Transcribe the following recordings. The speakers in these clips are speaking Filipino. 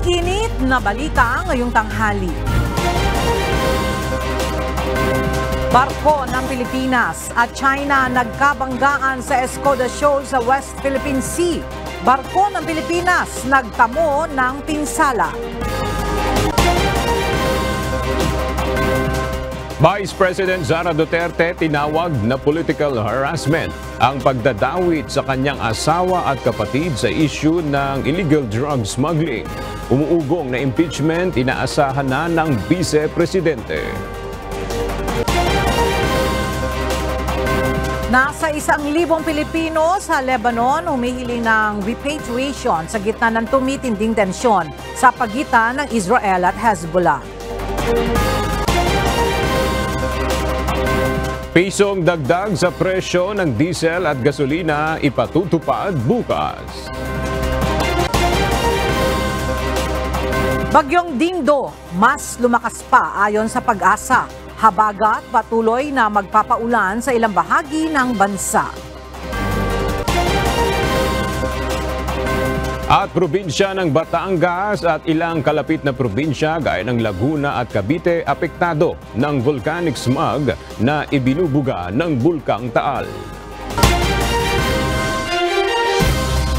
Init na balita ngayong tanghali. Barko ng Pilipinas at China nagkabanggaan sa Escoda Shoal sa West Philippine Sea. Barko ng Pilipinas nagtamo ng pinsala. Vice President Sara Duterte tinawag na political harassment ang pagdadawit sa kanyang asawa at kapatid sa issue ng illegal drug smuggling. Umuugong na impeachment inaasahan na ng Vice Presidente. Nasa 1,000 Pilipino sa Lebanon humihiling ng repatriation sa gitna ng tumitinding tensyon sa pagitan ng Israel at Hezbollah. Pisong dagdag sa presyo ng diesel at gasolina ipatutupad bukas. Bagyong Dindo, mas lumakas pa ayon sa Pag-asa. Habagat patuloy na magpapaulan sa ilang bahagi ng bansa. At probinsya ng Batangas at ilang kalapit na probinsya gaya ng Laguna at Cavite apektado ng volcanic smog na ibinubuga ng Bulkang Taal.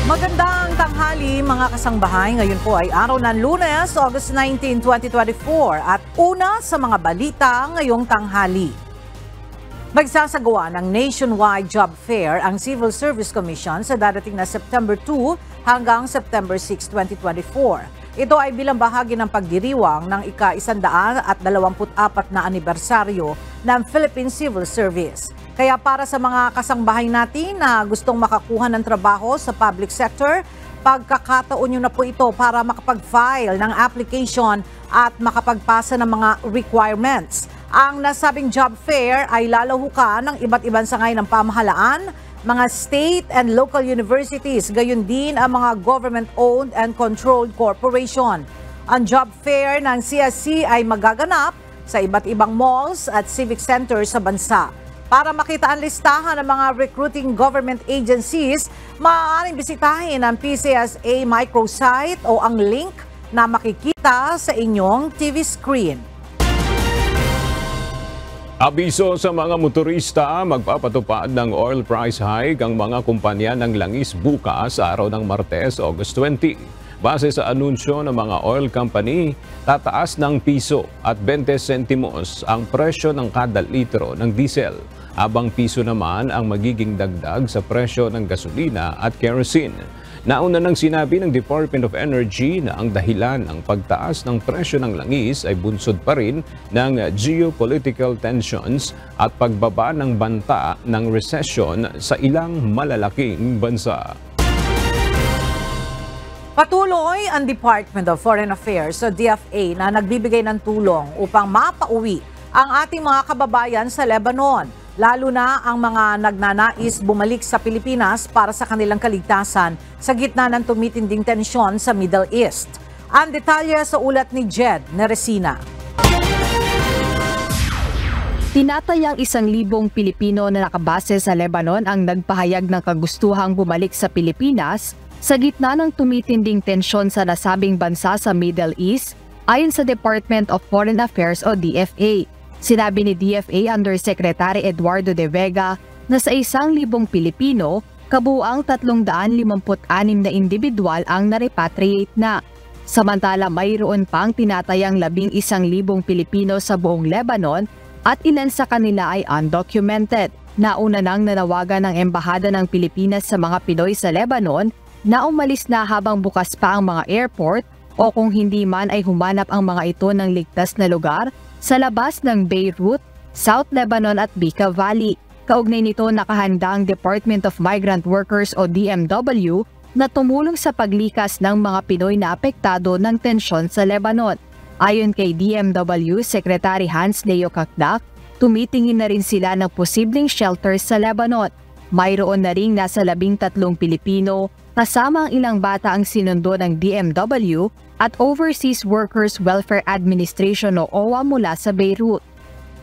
Magandang tanghali mga kasangbahay. Ngayon po ay araw ng Lunes, August 19, 2024 at una sa mga balita ngayong tanghali. Magsasagawa ng nationwide job fair ang Civil Service Commission sa darating na September 2 hanggang September 6, 2024. Ito ay bilang bahagi ng pagdiriwang ng ika-124 na anibersaryo ng Philippine Civil Service. Kaya para sa mga kasangbahay natin na gustong makakuha ng trabaho sa public sector, pagkakataon nyo na po ito para makapag-file ng application at makapagpasa ng mga requirements. Ang nasabing job fair ay lalahukan ng iba't ibang sangay ng pamahalaan, mga state and local universities, gayon din ang mga government-owned and controlled corporation. Ang job fair ng CSC ay magaganap sa iba't ibang malls at civic centers sa bansa. Para makita ang listahan ng mga recruiting government agencies, maaaring bisitahin ang PCSA microsite o ang link na makikita sa inyong TV screen. Abiso sa mga motorista, magpapatupad ng oil price hike ang mga kumpanya ng langis bukas araw ng Martes, August 20. Base sa anunsyo ng mga oil company, tataas ng piso at 20 sentimos ang presyo ng kada litro ng diesel. Habang piso naman ang magiging dagdag sa presyo ng gasolina at kerosene. Nauna nang sinabi ng Department of Energy na ang dahilan ng pagtaas ng presyo ng langis ay bunsod pa rin ng geopolitical tensions at pagbaba ng banta ng recession sa ilang malalaking bansa. Patuloy ang Department of Foreign Affairs o DFA na nagbibigay ng tulong upang mapauwi ang ating mga kababayan sa Lebanon. Lalo na ang mga nagnanais bumalik sa Pilipinas para sa kanilang kaligtasan sa gitna ng tumitinding tensyon sa Middle East. Ang detalye sa ulat ni Jed Neresina. Tinatayang 1,000 Pilipino na nakabase sa Lebanon ang nagpahayag ng kagustuhang bumalik sa Pilipinas sa gitna ng tumitinding tensyon sa nasabing bansa sa Middle East ayon sa Department of Foreign Affairs o DFA. Sinabi ni DFA Undersecretary Eduardo De Vega na sa 1,000 Pilipino, kabuuang 356 na individual ang narepatriate na. Samantala mayroon pang tinatayang 11,000 Pilipino sa buong Lebanon at ilan sa kanila ay undocumented. Nauna nang nanawagan ng Embahada ng Pilipinas sa mga Pinoy sa Lebanon na umalis na habang bukas pa ang mga airport o kung hindi man ay humanap ang mga ito ng ligtas na lugar sa labas ng Beirut, South Lebanon at Bekaa Valley. Kaugnay nito nakahanda ang Department of Migrant Workers o DMW na tumulong sa paglikas ng mga Pinoy na apektado ng tensyon sa Lebanon. Ayon kay DMW Secretary Hans Leo Kakdak, tumitingin na rin sila ng posibleng shelters sa Lebanon. Mayroon na ring nasa 13 Pilipino, kasama ang ilang bata ang sinundo ng DMW at Overseas Workers Welfare Administration o OWA mula sa Beirut.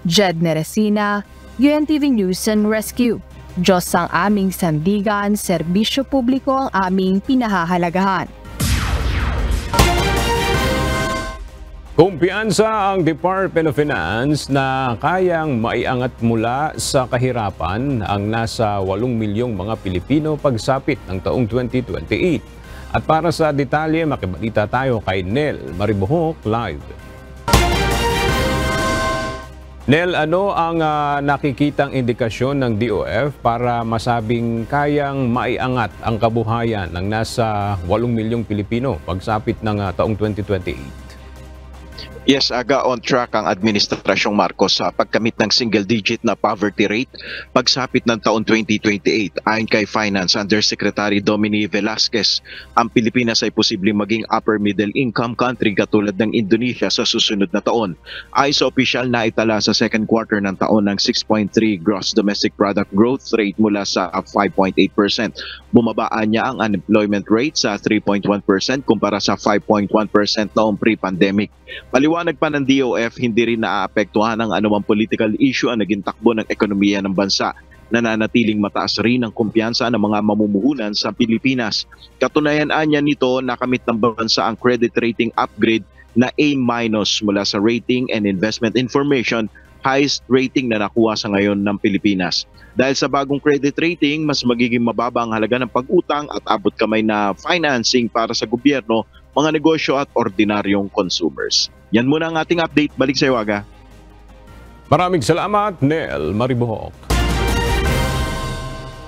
Jed Neresina, UNTV News and Rescue. Diyos ang aming sandigan, serbisyo publiko ang aming pinahahalagahan. Kumpiyansa ang Department of Finance na kayang maiangat mula sa kahirapan ang nasa 8 milyong mga Pilipino pagsapit ng taong 2028. At para sa detalye, makibalita tayo kay Nel Maribuhok live. Nel, ano ang nakikitang indikasyon ng DOF para masabing kayang maiangat ang kabuhayan ng nasa 8 milyong Pilipino pagsapit ng taong 2028? Yes, aga on track ang Administrasyong Marcos sa pagkamit ng single-digit na poverty rate pagsapit ng taon 2028. Ayon kay Finance Undersecretary Dominique Velasquez, ang Pilipinas ay posibleng maging upper middle income country katulad ng Indonesia sa susunod na taon. Ayon sa opisyal na itala sa second quarter ng taon ng 6.3 gross domestic product growth rate mula sa 5.8%. Bumabaan niya ang unemployment rate sa 3.1% kumpara sa 5.1% noong pre-pandemic. Paliwanag pa ng DOF, hindi rin naaapektuhan ng anumang political issue ang naging takbo ng ekonomiya ng bansa. Nananatiling mataas rin ang kumpiyansa ng mga mamumuhunan sa Pilipinas. Katunayan niya nito, nakamit ng bansa ang credit rating upgrade na A- mula sa Rating and Investment Information, highest rating na nakuha sa ngayon ng Pilipinas. Dahil sa bagong credit rating, mas magiging mababa ang halaga ng pag-utang at abot kamay na financing para sa gobyerno, mga negosyo at ordinaryong consumers. Yan muna ang ating update. Balik sa iyo, Aga. Maraming salamat, Nel Maribuhok.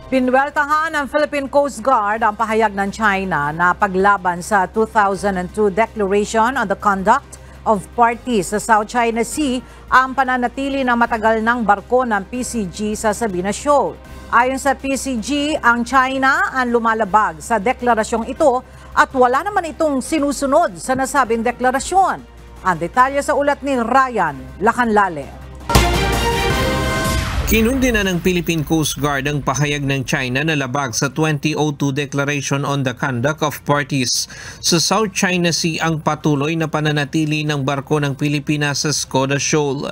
Pinweltahan ng Philippine Coast Guard ang pahayag ng China na paglaban sa 2002 Declaration on the Conduct of Parties sa South China Sea ang pananatili ng matagal ng barko ng PCG sa Sabina Shoal. Ayon sa PCG, ang China ang lumalabag sa deklarasyong ito at wala naman itong sinusunod sa nasabing deklarasyon. Ang detalye sa ulat ni Ryan Lacanlale. Kinundi na ng Philippine Coast Guard ang pahayag ng China na labag sa 2002 Declaration on the Conduct of Parties. Sa South China Sea ang patuloy na pananatili ng barko ng Pilipinas sa Skoda Shoal.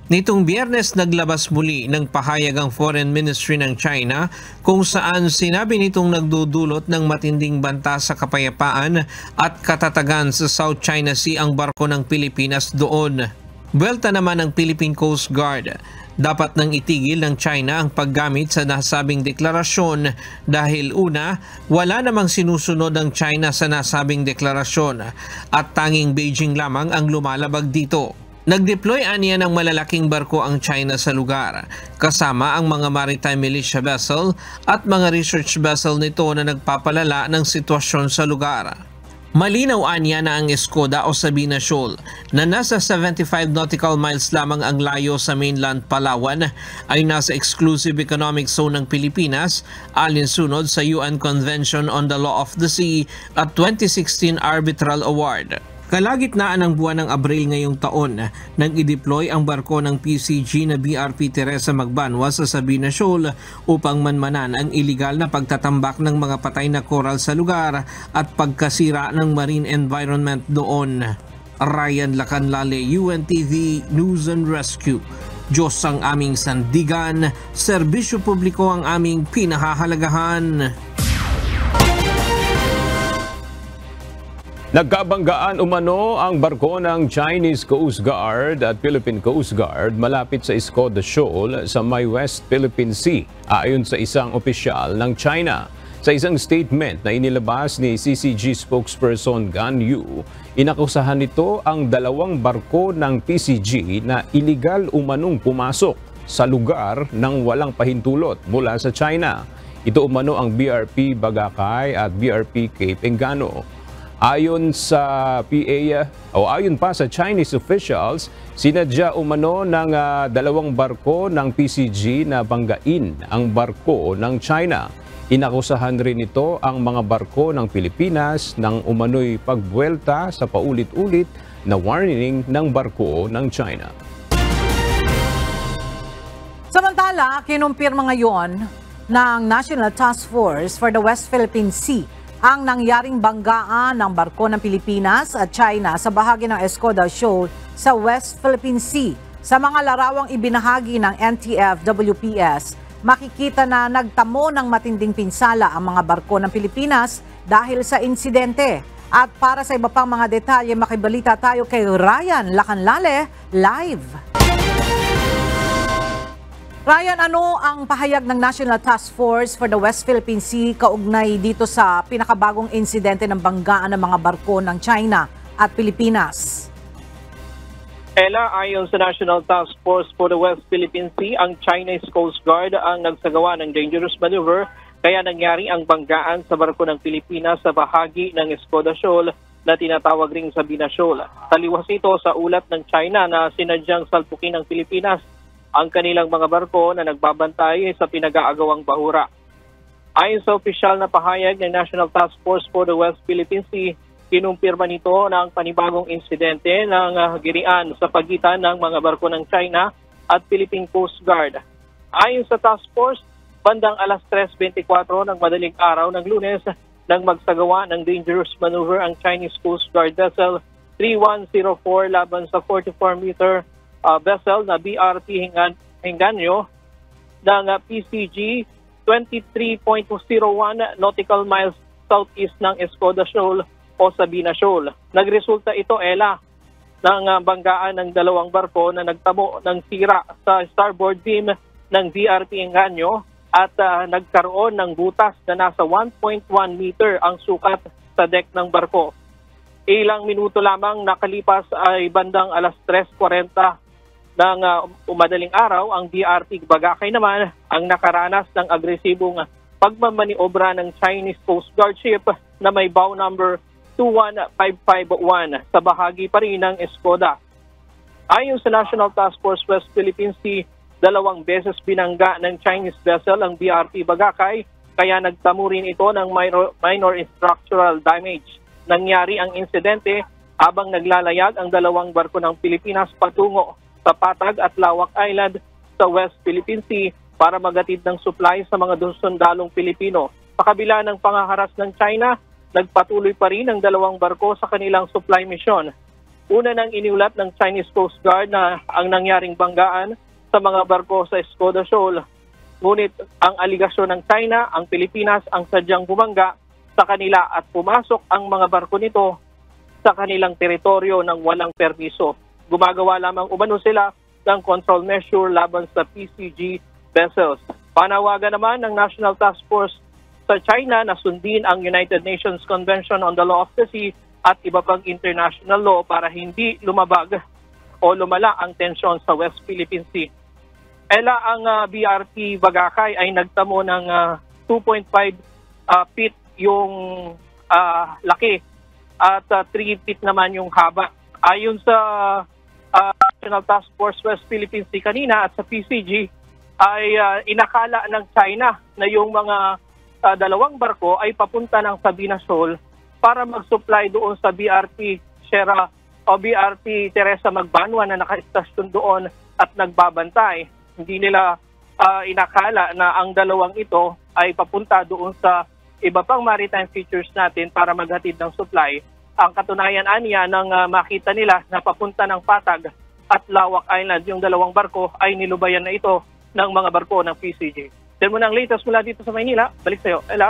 Nitong Biyernes naglabas muli ng pahayag ang Foreign Ministry ng China kung saan sinabi nitong nagdudulot ng matinding banta sa kapayapaan at katatagan sa South China Sea ang barko ng Pilipinas doon. Buwelta naman ng Philippine Coast Guard. Dapat nang itigil ng China ang paggamit sa nasabing deklarasyon dahil una, wala namang sinusunod ang China sa nasabing deklarasyon at tanging Beijing lamang ang lumalabag dito. Nag-deploy aniya ng malalaking barko ang China sa lugar, kasama ang mga maritime militia vessel at mga research vessel nito na nagpapalala ng sitwasyon sa lugar. Malinaw aniya na ang Skoda o Sabina Shoal na nasa 75 nautical miles lamang ang layo sa mainland Palawan ay nasa exclusive economic zone ng Pilipinas alinsunod sa UN Convention on the Law of the Sea at 2016 Arbitral Award. Kalagitnaan ng buwan ng Abril ngayong taon nang i-deploy ang barko ng PCG na BRP Teresa Magbanwa sa Sabina Shoal upang manmanan ang iligal na pagtatambak ng mga patay na coral sa lugar at pagkasira ng marine environment doon. Ryan Lacanlale, UNTV News and Rescue. Diyos ang aming sandigan, serbisyo publiko ang aming pinahahalagahan. Nagkabanggaan umano ang barko ng Chinese Coast Guard at Philippine Coast Guard malapit sa Skoda Shoal sa may West Philippine Sea, ayon sa isang opisyal ng China. Sa isang statement na inilabas ni CCG spokesperson Gan Yu, inakusahan nito ang dalawang barko ng PCG na iligal umanong pumasok sa lugar ng walang pahintulot mula sa China. Ito umano ang BRP Bagakay at BRP Cape Engano. Ayon pa sa Chinese officials, sinadya umano ng dalawang barko ng PCG na banggain ang barko ng China. Inakusahan rin ito ang mga barko ng Pilipinas ng umano'y pagbuwelta sa paulit-ulit na warning ng barko ng China. Samantala, kinumpirma ngayon ng National Task Force for the West Philippine Sea ang nangyaring banggaan ng barko ng Pilipinas at China sa bahagi ng Skoda Shoal sa West Philippine Sea. Sa mga larawang ibinahagi ng NTF-WPS, makikita na nagtamo ng matinding pinsala ang mga barko ng Pilipinas dahil sa insidente. At para sa iba pang mga detalye, makibalita tayo kay Ryan Lacanlale live. Ryan, ano ang pahayag ng National Task Force for the West Philippine Sea kaugnay dito sa pinakabagong insidente ng banggaan ng mga barko ng China at Pilipinas? Ella, ayon sa National Task Force for the West Philippine Sea, ang Chinese Coast Guard ang nagsagawa ng dangerous maneuver kaya nangyari ang banggaan sa barko ng Pilipinas sa bahagi ng Escoda Shoal na tinatawag ring Sabina Shoal. Taliwas ito sa ulat ng China na sinadyang salpukin ng Pilipinas ang kanilang mga barko na nagbabantay sa pinag-aagawang bahura. Ayon sa opisyal na pahayag ng National Task Force for the West Philippine Sea, kinumpirma nito na ang panibagong insidente ng girian sa pagitan ng mga barko ng China at Philippine Coast Guard. Ayon sa Task Force, bandang alas 3:24 ng madaling araw ng Lunes nang magsagawa ng dangerous maneuver ang Chinese Coast Guard vessel 3104 laban sa 44-meter vessel na BRT Hinganyo ng PCG 23.01 nautical miles southeast ng Escoda Shoal o Sabina Shoal. Nagresulta ito, Ella, ng banggaan ng dalawang barko na nagtamo ng sira sa starboard beam ng BRT Hinganyo at nagkaroon ng butas na nasa 1.1 meter ang sukat sa deck ng barko. Ilang minuto lamang nakalipas ay bandang alas 3:40 ng madaling araw, ang BRT Bagakay naman ang nakaranas ng agresibong pagmamaniobra ng Chinese Coast Guard ship na may bow number 21551 sa bahagi pa rin ng Escoda. Ayon sa National Task Force West Philippine Sea, 2 beses binangga ng Chinese vessel ang BRT Bagakay kaya nagtamo rin ito ng minor structural damage. Nangyari ang insidente habang naglalayag ang dalawang barko ng Pilipinas patungo sa Patag at Lawak Island sa West Philippine Sea para magatid ng supply sa mga sundalong Pilipino. Sa kabila ng pangaharas ng China, nagpatuloy pa rin ang dalawang barko sa kanilang supply mission. Una nang iniulat ng Chinese Coast Guard na ang nangyaring banggaan sa mga barko sa Escoda Shoal. Ngunit ang aligasyon ng China, ang Pilipinas ang sadyang bumangga sa kanila at pumasok ang mga barko nito sa kanilang teritoryo ng walang permiso. Gumagawa lamang umano sila ng control measure laban sa PCG vessels. Panawagan naman ng National Task Force sa China na sundin ang United Nations Convention on the Law of the Sea at iba pang international law para hindi lumabag o lumala ang tensyon sa West Philippine Sea. Ella, ang BRT Bagakay ay nagtamo ng 2.5 feet yung laki at 3 feet naman yung haba. Ayon sa National Task Force West Philippine Sea kanina at sa PCG ay inakala ng China na yung mga dalawang barko ay papunta ng Sabina Shoal para mag-supply doon sa BRT Sierra o BRT Teresa Magbanwa na naka-estasyon doon at nagbabantay. Hindi nila inakala na ang dalawang ito ay papunta doon sa iba pang maritime features natin para maghatid ng supply. Ang katunayan aniya nang makita nila na papunta ng Patag at Lawak Island yung dalawang barko ay nilubayan na ito ng mga barko ng PCG. Then muna ang latest mula dito sa Maynila. Balik sa iyo, Ella.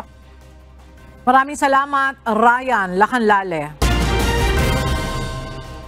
Maraming salamat, Ryan Lacanlale.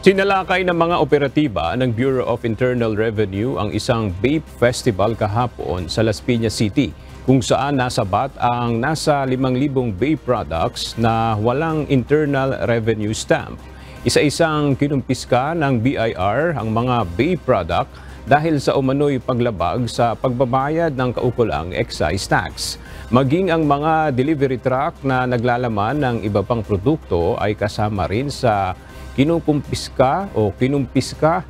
Sinalakay ng mga operatiba ng Bureau of Internal Revenue ang isang vape festival kahapon sa Las Piñas City, kung saan nasabat ang nasa 5,000 vape products na walang internal revenue stamp. Isa-isang kinumpiska ng BIR ang mga vape product dahil sa umano'y paglabag sa pagbabayad ng kaukulang excise tax. Maging ang mga delivery truck na naglalaman ng iba pang produkto ay kasama rin sa kinumpiska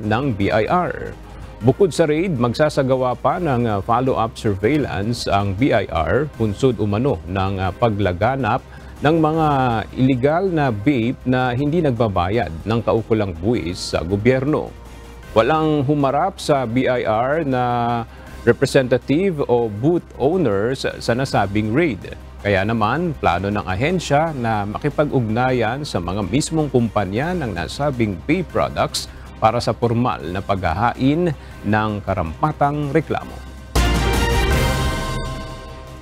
ng BIR. Bukod sa raid, magsasagawa pa ng follow-up surveillance ang BIR bunsod umano ng paglaganap ng mga illegal na vape na hindi nagbabayad ng kaukulang buwis sa gobyerno. Walang humarap sa BIR na representative o booth owners sa nasabing raid. Kaya naman, plano ng ahensya na makipag-ugnayan sa mga mismong kumpanya ng nasabing vape products para sa formal na paghahain ng karampatang reklamo.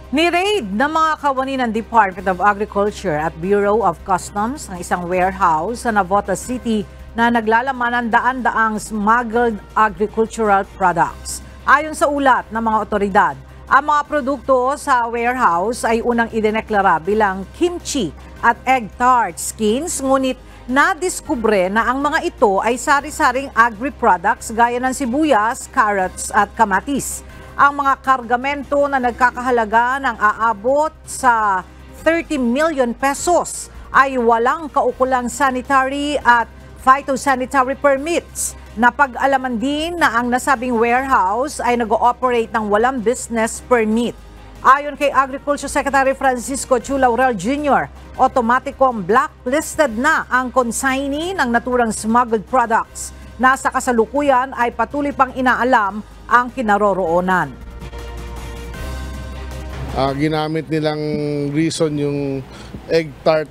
Ni-raid ng mga kawani ng Department of Agriculture at Bureau of Customs ang isang warehouse sa Navotas City na naglalaman ng daan-daang smuggled agricultural products. Ayon sa ulat ng mga otoridad, ang mga produkto sa warehouse ay unang idineklara bilang kimchi at egg tart skins, ngunit nadiskubre na ang mga ito ay sari-saring agri-products gaya ng sibuyas, carrots at kamatis. Ang mga kargamento na nagkakahalaga ng aabot sa 30 million pesos ay walang kaukulang sanitary at phytosanitary permits. Napag-alaman din na ang nasabing warehouse ay nag-ooperate ng walang business permit. Ayon kay Agriculture Secretary Francisco Chu Laurel Jr., otomatikong blacklisted na ang consignee ng naturang smuggled products. Nasa kasalukuyan ay patuloy pang inaalam ang kinaroroonan. Ginamit nilang reason yung egg tart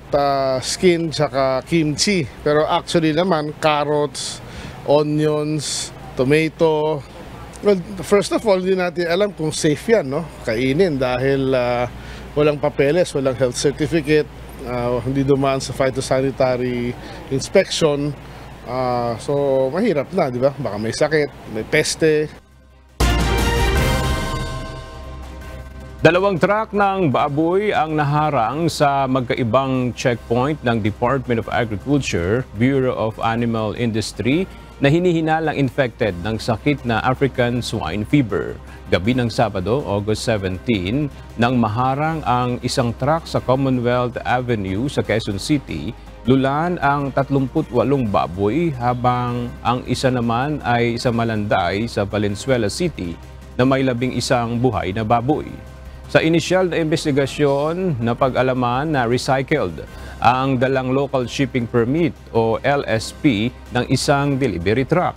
skin tsaka kimchi. Pero actually naman, carrots, onions, tomato. Well, first of all, hindi natin alam kung safe yan, no? Kainin dahil walang papeles, walang health certificate, hindi dumaan sa phytosanitary inspection. So, mahirap na, di ba? Baka may sakit, may peste. 2 truck ng baboy ang naharang sa magkaibang checkpoint ng Department of Agriculture, Bureau of Animal Industry na hinihinalang infected ng sakit na African swine fever. Gabi ng Sabado, August 17, nang maharang ang isang truck sa Commonwealth Avenue sa Quezon City, lulan ang 38 baboy habang ang isa naman ay sa Malanday sa Valenzuela City na may 11 buhay na baboy. Sa inisyal na investigasyon, napag-alaman na recycled ang dalang local shipping permit o LSP ng isang delivery truck.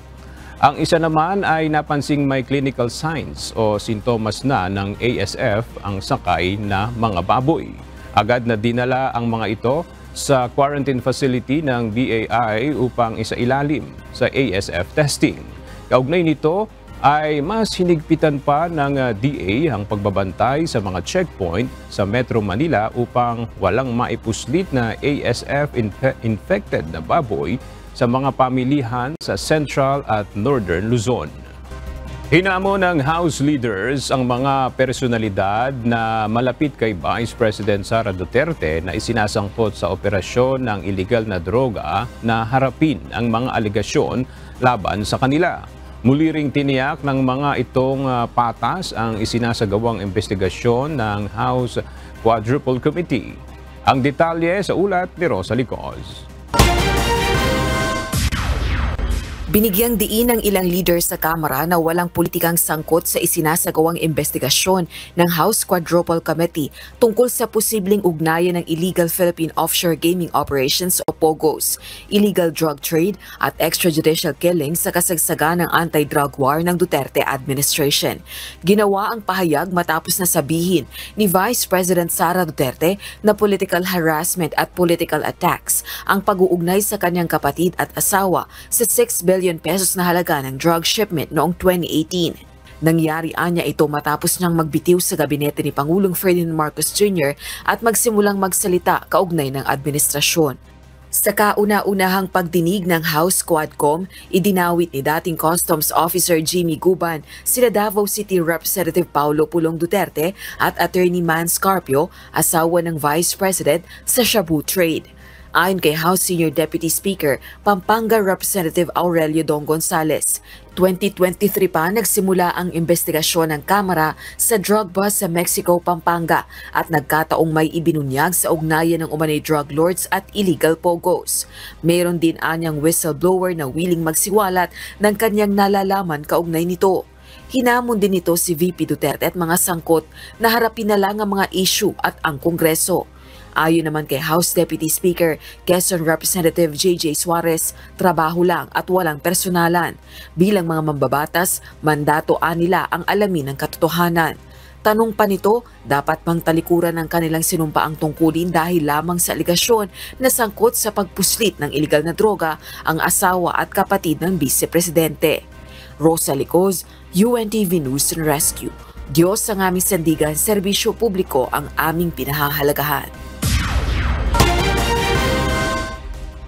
Ang isa naman ay napansing may clinical signs o sintomas na ng ASF ang sakay na mga baboy. Agad na dinala ang mga ito sa quarantine facility ng BAI upang isailalim sa ASF testing. Kaugnay nito, ay mas hinigpitan pa ng DA ang pagbabantay sa mga checkpoint sa Metro Manila upang walang maipuslit na ASF-infected na baboy sa mga pamilihan sa Central at Northern Luzon. Hinamo ng House leaders ang mga personalidad na malapit kay Vice President Sara Duterte na isinasangkot sa operasyon ng iligal na droga na harapin ang mga aligasyon laban sa kanila. Muli ring tiniyak ng mga itong patas ang isinasagawang investigasyon ng House Quadruple Committee. Ang detalye sa ulat ni Rosa Licos. Binigyang diin ng ilang leaders sa Kamara na walang politikang sangkot sa isinasagawang investigasyon ng House Quadruple Committee tungkol sa posibleng ugnayan ng illegal Philippine offshore gaming operations o POGOs, illegal drug trade at extrajudicial killings sa kasagsagan ng anti-drug war ng Duterte administration. Ginawa ang pahayag matapos na sabihin ni Vice President Sara Duterte na political harassment at political attacks ang pag-uugnay sa kanyang kapatid at asawa sa 6 billion pesos na halaga ng drug shipment noong 2018. Nangyari anya ito matapos niyang magbitiw sa gabinete ni Pangulong Ferdinand Marcos Jr. at magsimulang magsalita kaugnay ng administrasyon. Sa kauna-unahang pagdinig ng House Quadcom, idinawit ni dating Customs Officer Jimmy Guban sina Davao City Representative Paulo Pulong Duterte at Attorney Man Scarpio, asawa ng Vice President sa Shabu Trade. Ayon kay House Senior Deputy Speaker, Pampanga Representative Aurelio Dong Gonzales, 2023 pa nagsimula ang investigasyon ng Kamara sa drug bust sa Mexico, Pampanga at nagkataong may ibinunyag sa ugnayan ng umanay drug lords at illegal POGOs. Mayroon din anyang whistleblower na willing magsiwalat ng kanyang nalalaman kaugnay nito. Hinamon din nito si VP Duterte at mga sangkot na harapin na lang ang mga issue at ang Kongreso. Ayon naman kay House Deputy Speaker Quezon Representative JJ Suarez, trabaho lang at walang personalan. Bilang mga mambabatas, mandato nila ang alamin ng katotohanan. Tanong pa nito, dapat bang talikuran ng kanilang sinumpaang tungkulin dahil lamang sa aligasyon na sangkot sa pagpuslit ng iligal na droga ang asawa at kapatid ng Vice Presidente. Rosa Licos, UNTV News and Rescue, Diyos ang aming sandigan, serbisyo publiko ang aming pinahahalagahan.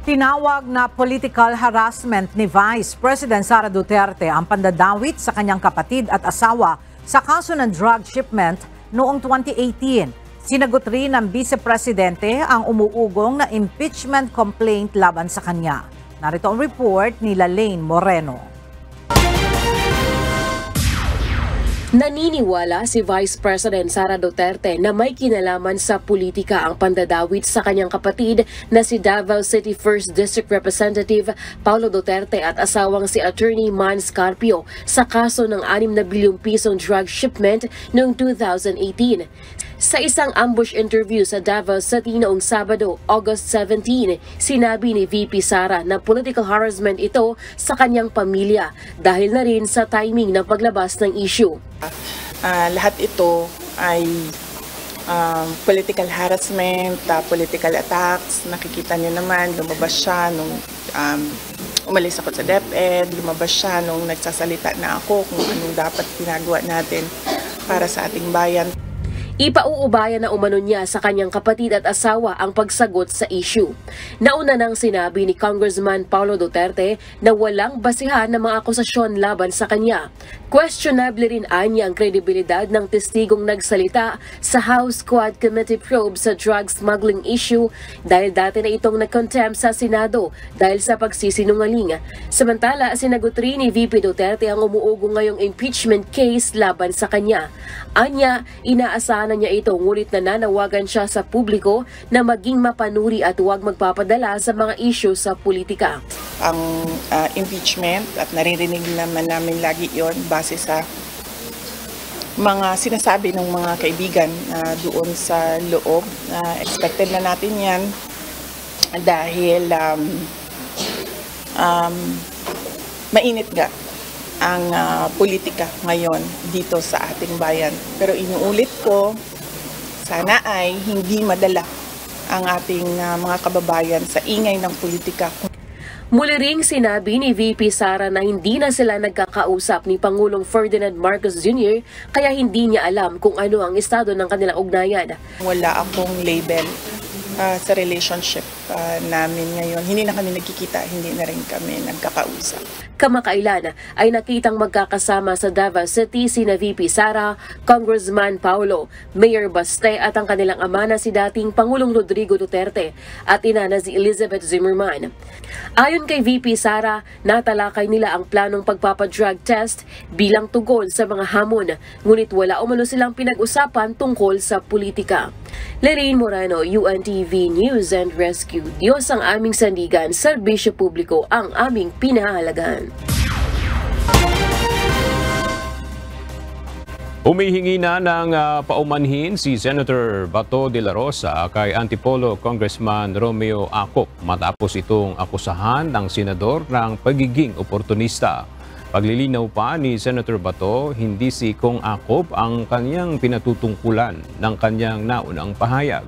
Tinawag na political harassment ni Vice President Sara Duterte ang pandadawit sa kanyang kapatid at asawa sa kaso ng drug shipment noong 2018. Sinagot rin ng Vice Presidente ang umuugong na impeachment complaint laban sa kanya. Narito ang report ni Lane Moreno. Naniniwala si Vice President Sara Duterte na may kinalaman sa politika ang pandadawit sa kanyang kapatid na si Davao City 1st District Representative Paulo Duterte at asawang si Attorney Man Scarpio sa kaso ng 6 na bilyong pisong drug shipment noong 2018. Sa isang ambush interview sa Davao City noong Sabado, August 17, sinabi ni VP Sara na political harassment ito sa kanyang pamilya dahil na rin sa timing ng paglabas ng issue. Lahat ito ay political harassment, political attacks. Nakikita niyo naman, lumabas siya nung umalis ako sa DepEd, lumabas siya nung nagsasalita na ako kung anong dapat ginagawa natin para sa ating bayan. Ipauubaya na umano niya sa kanyang kapatid at asawa ang pagsagot sa issue. Nauna nang sinabi ni Congressman Paulo Duterte na walang basihan ng mga akusasyon laban sa kanya. Questionable rin anya ang kredibilidad ng testigong nagsalita sa House Quad Committee probe sa drug smuggling issue dahil dati na itong nag-contempt sa Senado dahil sa pagsisinungaling. Samantala, sinagot rin ni VP Duterte ang umuugong ngayong impeachment case laban sa kanya. Anya, inaasahan niya ito ngunit nananawagan siya sa publiko na maging mapanuri at huwag magpapadala sa mga issue sa politika. Ang impeachment, at naririnig naman namin lagi yon base sa mga sinasabi ng mga kaibigan doon sa loob. Expected na natin yan dahil mainit nga ang politika ngayon dito sa ating bayan. Pero inuulit ko, sana ay hindi madala ang ating mga kababayan sa ingay ng politika. Muli ring sinabi ni VP Sara na hindi na sila nagkakausap ni Pangulong Ferdinand Marcos Jr. kaya hindi niya alam kung ano ang estado ng kanilang ugnayan. Wala akong label sa relationship namin ngayon. Hindi na kami nagkikita, hindi na rin kami nagkakausap. Kamakailan ay nakitang magkakasama sa Davao City sina VP Sara, Congressman Paulo, Mayor Baste at ang kanilang ama na si dating Pangulong Rodrigo Duterte at ina na si Elizabeth Zimmerman. Ayon kay VP Sara, natalakay nila ang planong pagpapadrug test bilang tugon sa mga hamon, ngunit wala umano silang pinag-usapan tungkol sa politika. Lane Moreno, UNTV News and Rescue. Diyos ang aming sandigan, serbisyo publiko ang aming pinahahalagahan. Humihingi na ng paumanhin si Senator Bato de la Rosa kay Antipolo Congressman Romeo Acop matapos itong akusahan ng senador ng pagiging oportunista. Paglilinaw pa ni Senator Bato, hindi si Kong Acop ang kanyang pinatutungkulan ng kanyang naunang pahayag.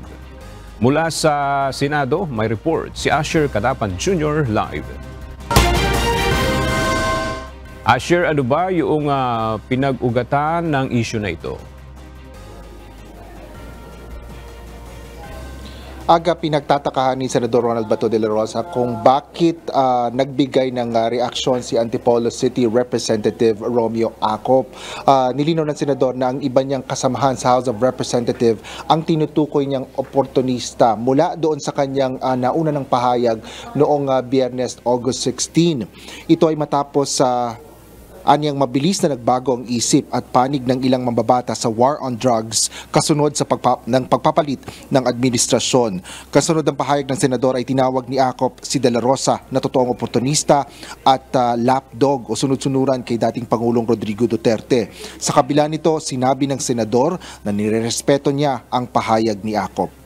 Mula sa Senado, may report si Asher Cadapan Jr. live. Asher, ano ba yung pinag-ugatan ng issue na ito? Aga pinagtatakahan ni Senador Ronald Bato de la Rosa kung bakit nagbigay ng reaksyon si Antipolo City Representative Romeo Acop. Nilinaw ng Senador na ang iba niyang kasamahan sa House of Representatives ang tinutukoy niyang oportunista mula doon sa kanyang nauna ng pahayag noong Biyernes, August 16. Ito ay matapos sa anyang mabilis na nagbago ang isip at panig ng ilang mambabata sa war on drugs kasunod sa pagpapalit ng administrasyon. Kasunod ang pahayag ng senador ay tinawag ni Acop si De La Rosa na totoong oportunista at lapdog o sunod-sunuran kay dating Pangulong Rodrigo Duterte. Sa kabila nito, sinabi ng senador na nirerespeto niya ang pahayag ni Acop.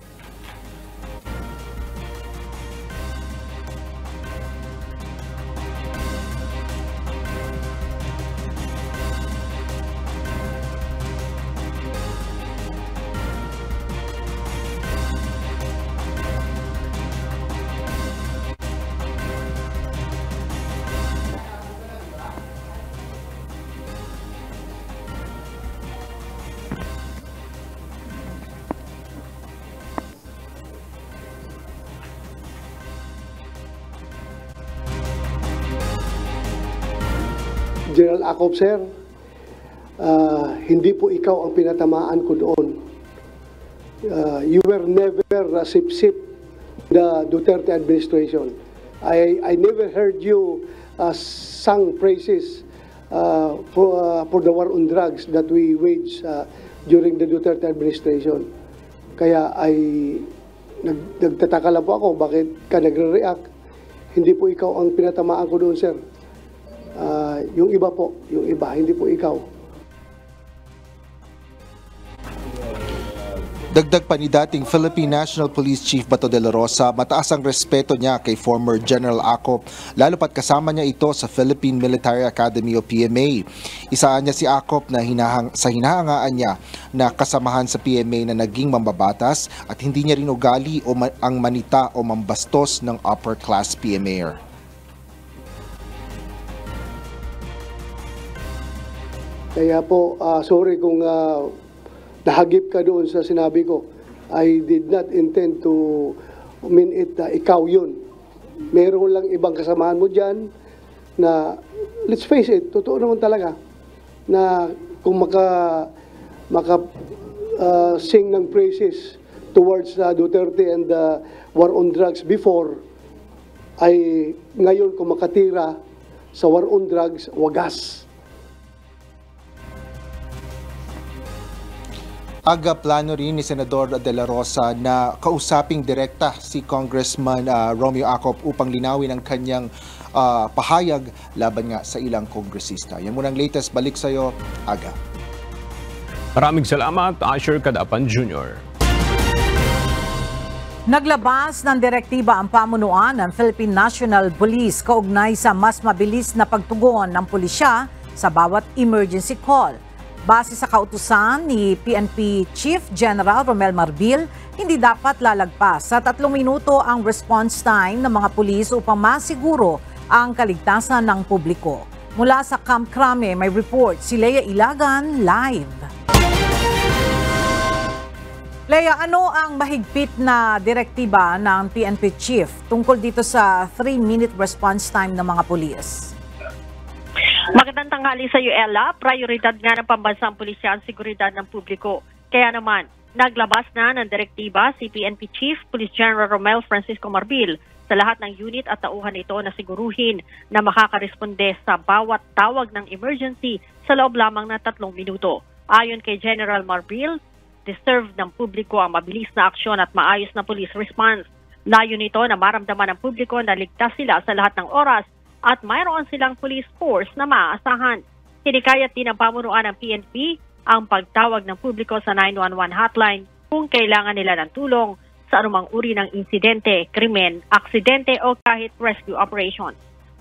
General Acop, sir, hindi po ikaw ang pinatamaan ko doon. You were never sip-sip the Duterte administration. I never heard you sang praises for the war on drugs that we waged during the Duterte administration. Kaya nagtataka lang po ako bakit ka nagre-react. Hindi po ikaw ang pinatamaan ko doon, sir. Yung iba po, hindi po ikaw. Dagdag pa ni dating Philippine National Police Chief Bato de la Rosa, mataas ang respeto niya kay former General Acop, lalo pat kasama niya ito sa Philippine Military Academy o PMA. Isaan niya si Acop na sa hinahangaan niya na kasamahan sa PMA na naging mambabatas at hindi niya rin ugali ang manita o mambastos ng upper class PMA. Kaya po, sorry kung nahagip ka doon sa sinabi ko. I did not intend to mean it na ikaw yun. Meron lang ibang kasamahan mo dyan na, let's face it, totoo naman talaga, na kung sing ng praises towards Duterte and the war on drugs before, ay ngayon kung makatira sa war on drugs, wagas. Aga plano rin ni Senador De La Rosa na kausaping direkta si Congressman Romeo Acop upang linawin ang kanyang pahayag laban nga sa ilang kongresista. Yan muna ang latest. Balik sa iyo, Aga. Maraming salamat, Asher Cadapan Jr. Naglabas ng direktiba ang pamunuan ng Philippine National Police kaugnay sa mas mabilis na pagtugon ng pulisya sa bawat emergency call. Base sa kautusan ni PNP Chief General Romel Marbil, hindi dapat lalagpas sa 3 minuto ang response time ng mga pulis upang masiguro ang kaligtasan ng publiko. Mula sa Camp Crame, may report si Lea Ilagan live. Lea, ano ang mahigpit na direktiba ng PNP Chief tungkol dito sa 3-minute response time ng mga pulis? Magandang tanghali sa iyo, Ella. Prioridad nga ng pambansang pulisya ang seguridad ng publiko. Kaya naman, naglabas na ng direktiba si PNP Chief Police General Romel Francisco Marbil sa lahat ng unit at tauhan ito na siguruhin na makakaresponde sa bawat tawag ng emergency sa loob lamang ng 3 minuto. Ayon kay General Marbil, deserve ng publiko ang mabilis na aksyon at maayos na police response. Layo nito na maramdaman ng publiko na ligtas sila sa lahat ng oras at mayroon silang police force na maaasahan. Hinikayat din ng pamunuan ng PNP ang pagtawag ng publiko sa 911 hotline kung kailangan nila ng tulong sa anumang uri ng insidente, krimen, aksidente o kahit rescue operation.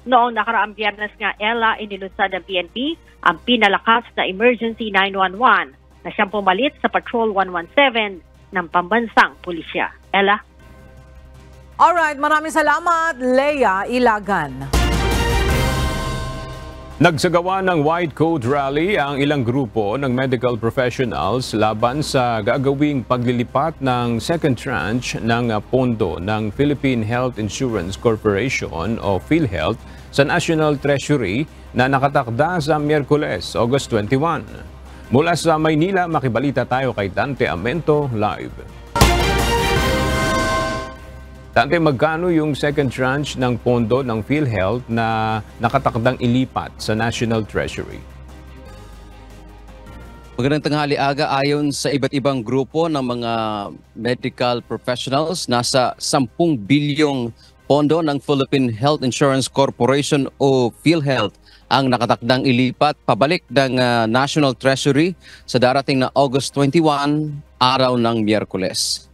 Noong nakaraang Biyernes nga, Ella, inilunsad ng PNP ang pinalakas na emergency 911 na siyang pumalit sa Patrol 117 ng pambansang pulisya. Ella? Alright, maraming salamat, Lea Ilagan. Nagsagawa ng White Coat Rally ang ilang grupo ng medical professionals laban sa gagawing paglilipat ng second tranche ng pondo ng Philippine Health Insurance Corporation o PhilHealth sa National Treasury na nakatakda sa Miyerkules, August 21. Mula sa Maynila, makibalita tayo kay Dante Amento live. Dante, magkano yung second tranche ng pondo ng PhilHealth na nakatakdang ilipat sa National Treasury? Magandang tanghali, Aga. Ayon sa iba't ibang grupo ng mga medical professionals, nasa 10 bilyong pondo ng Philippine Health Insurance Corporation o PhilHealth ang nakatakdang ilipat pabalik ng National Treasury sa darating na August 21, araw ng Miyerkules.